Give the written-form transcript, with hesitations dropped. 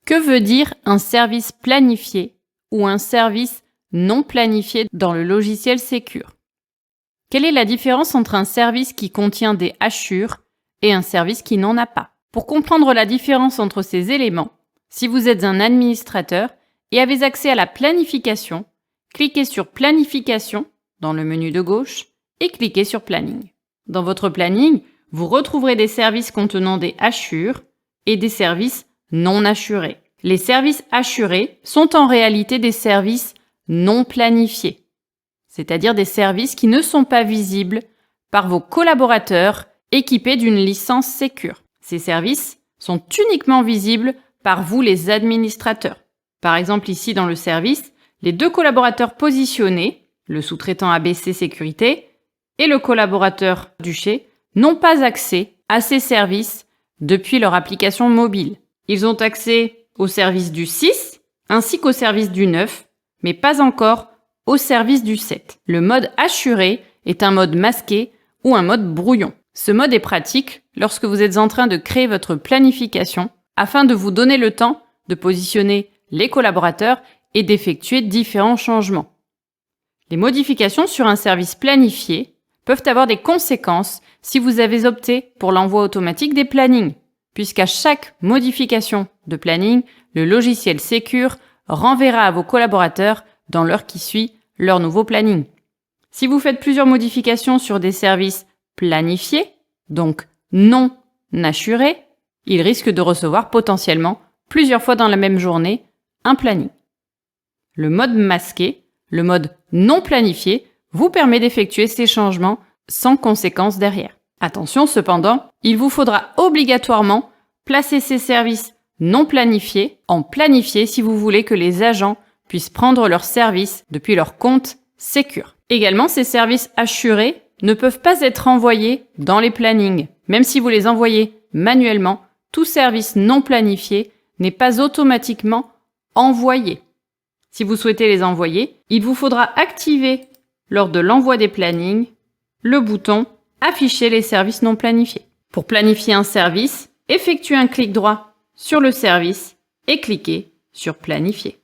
Que veut dire un service planifié ou un service non planifié dans le logiciel Secure? Quelle est la différence entre un service qui contient des hachures et un service qui n'en a pas? Pour comprendre la différence entre ces éléments, si vous êtes un administrateur et avez accès à la planification, cliquez sur Planification dans le menu de gauche et cliquez sur Planning. Dans votre planning, vous retrouverez des services contenant des hachures et des services non hachurés. Les services hachurés sont en réalité des services non planifiés, c'est-à-dire des services qui ne sont pas visibles par vos collaborateurs équipés d'une licence Secure. Ces services sont uniquement visibles par vous les administrateurs. Par exemple, ici dans le service, les deux collaborateurs positionnés, le sous-traitant ABC Sécurité et le collaborateur Duché, n'ont pas accès à ces services depuis leur application mobile. Ils ont accès au service du 6 ainsi qu'au service du 9, mais pas encore au service du 7. Le mode hachuré est un mode masqué ou un mode brouillon. Ce mode est pratique lorsque vous êtes en train de créer votre planification afin de vous donner le temps de positionner les collaborateurs et d'effectuer différents changements. Les modifications sur un service planifié peuvent avoir des conséquences si vous avez opté pour l'envoi automatique des plannings, puisqu'à chaque modification de planning, le logiciel Secure renverra à vos collaborateurs dans l'heure qui suit leur nouveau planning. Si vous faites plusieurs modifications sur des services planifiés, donc non hachurés, ils risquent de recevoir potentiellement plusieurs fois dans la même journée un planning. Le mode masqué, le mode non planifié, vous permet d'effectuer ces changements sans conséquences derrière. Attention cependant, il vous faudra obligatoirement placer ces services non planifiés en planifié si vous voulez que les agents puissent prendre leurs services depuis leur compte Secure. Également, ces services hachurés ne peuvent pas être envoyés dans les plannings. Même si vous les envoyez manuellement, tout service non planifié n'est pas automatiquement envoyé. Si vous souhaitez les envoyer, il vous faudra activer lors de l'envoi des plannings le bouton « Afficher les services non planifiés ». Pour planifier un service, effectuez un clic droit sur le service et cliquez sur « Planifier ».